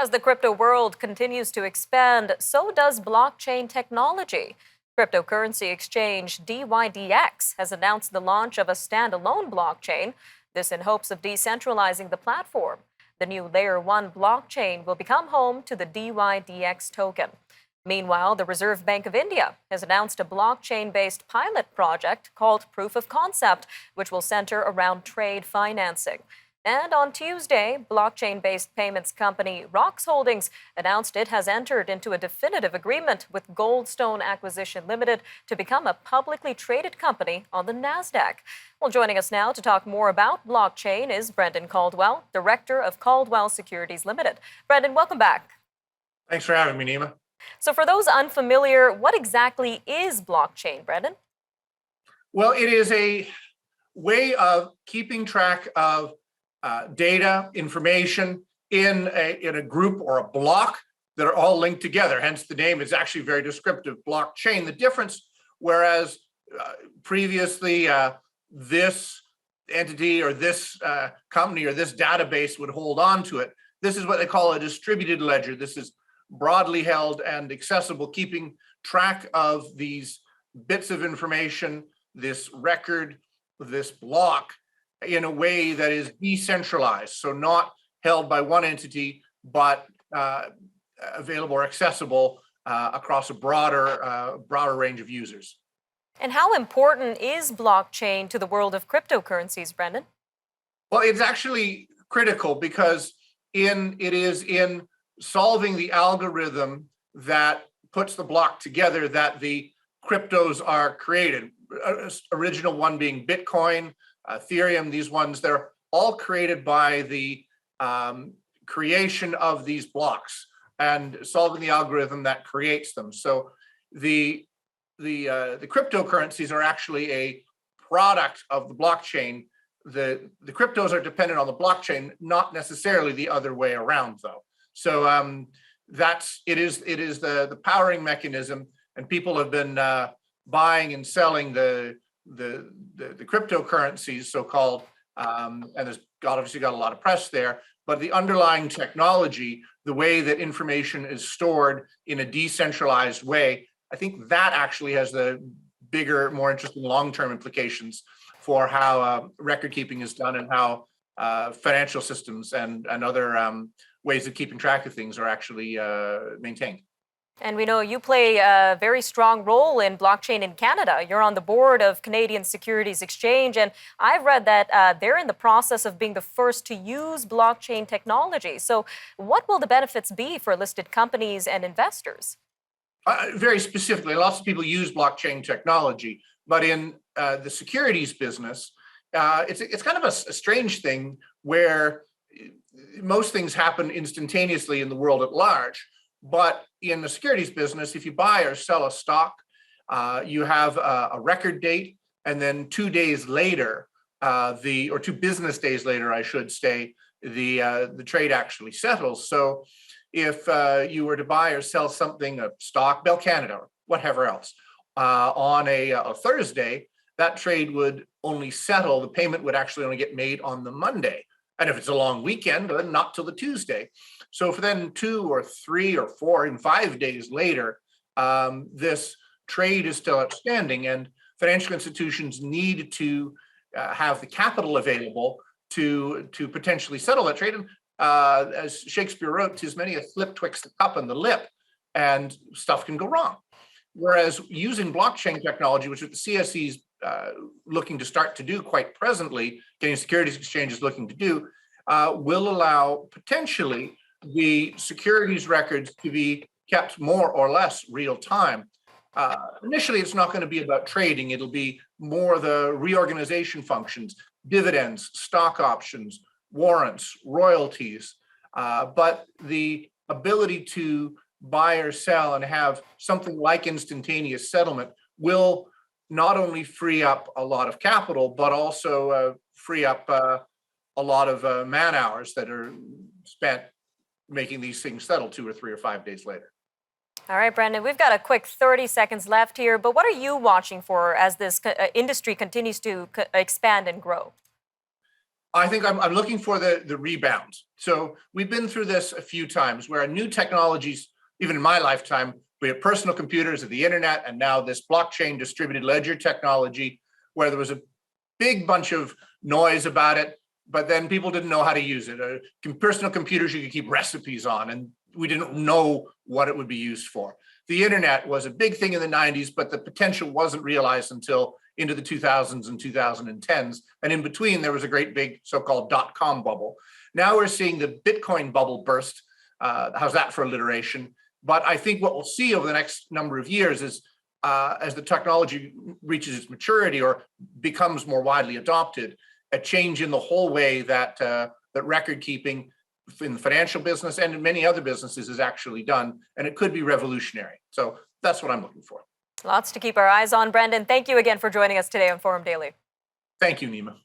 As the crypto world continues to expand, so does blockchain technology. Cryptocurrency exchange DYDX has announced the launch of a standalone blockchain, this in hopes of decentralizing the platform. The new Layer 1 blockchain will become home to the DYDX token. Meanwhile, the Reserve Bank of India has announced a blockchain-based pilot project called Proof of Concept, which will center around trade financing. And on Tuesday, blockchain-based payments company Rox Holdings announced it has entered into a definitive agreement with Goldstone Acquisition Limited to become a publicly traded company on the Nasdaq. Well, joining us now to talk more about blockchain is Brendan Caldwell, Director of Caldwell Securities Ltd. Brendan, welcome back. Thanks for having me, Nima. So for those unfamiliar, what exactly is blockchain, Brendan? Well, it is a way of keeping track of data, information in a group or a block that are all linked together. Hence, the name is actually very descriptive, blockchain. The difference, whereas previously this entity or this company or this database would hold on to it, this is what they call a distributed ledger. This is broadly held and accessible, keeping track of these bits of information, this record, this block, in a way that is decentralized, so not held by one entity, but available or accessible across a broader range of users. And how important is blockchain to the world of cryptocurrencies, Brendan? Well, it's actually critical because it is in solving the algorithm that puts the block together that the cryptos are created. Original one being Bitcoin, Ethereum, these ones, they're all created by the creation of these blocks and solving the algorithm that creates them. So the cryptocurrencies are actually a product of the blockchain. The cryptos are dependent on the blockchain, not necessarily the other way around, though. So it is the powering mechanism, and people have been buying and selling the cryptocurrencies, so-called, and there's obviously got a lot of press there, but the underlying technology, the way that information is stored in a decentralized way, I think that actually has the bigger, more interesting long-term implications for how record keeping is done and how financial systems and other ways of keeping track of things are actually maintained. And we know you play a very strong role in blockchain in Canada. You're on the board of Canadian Securities Exchange, and I've read that they're in the process of being the first to use blockchain technology. So what will the benefits be for listed companies and investors? Very specifically, lots of people use blockchain technology, but in the securities business, it's kind of a strange thing where most things happen instantaneously in the world at large. But in the securities business, if you buy or sell a stock, you have a record date, and then 2 days later, or 2 business days later, I should say, the trade actually settles. So if you were to buy or sell something, a stock, Bell Canada, or whatever else, on a Thursday, that trade would only settle. The payment would actually only get made on the Monday. And if it's a long weekend, then not till the Tuesday. So if then 2 or 3 or 4 and 5 days later, this trade is still outstanding, and financial institutions need to have the capital available to potentially settle that trade. And as Shakespeare wrote, "'Tis many a slip twixt the cup and the lip," and stuff can go wrong. Whereas using blockchain technology, which the CSE is looking to start to do quite presently, Canadian Securities Exchange is looking to do, will allow potentially the securities records to be kept more or less real time. Initially, it's not going to be about trading. It'll be more the reorganization functions, dividends, stock options, warrants, royalties. But the ability to buy or sell and have something like instantaneous settlement will not only free up a lot of capital, but also free up a lot of man hours that are spent making these things settle 2 or 3 or 5 days later. All right, Brendan, we've got a quick 30 seconds left here, but what are you watching for as this industry continues to expand and grow? I think I'm looking for the rebound. So we've been through this a few times where new technologies, even in my lifetime, we have personal computers, the internet, and now this blockchain distributed ledger technology, where there was a big bunch of noise about it, but then people didn't know how to use it. Personal computers you could keep recipes on, and we didn't know what it would be used for. The internet was a big thing in the 90s, but the potential wasn't realized until into the 2000s and 2010s. And in between, there was a great big so-called dot-com bubble. Now we're seeing the Bitcoin bubble burst. How's that for alliteration? But I think what we'll see over the next number of years is as the technology reaches its maturity or becomes more widely adopted, a change in the whole way that that record keeping in the financial business and in many other businesses is actually done, and it could be revolutionary. So that's what I'm looking for. Lots to keep our eyes on, Brendan. Thank you again for joining us today on Forum Daily. Thank you, Nima.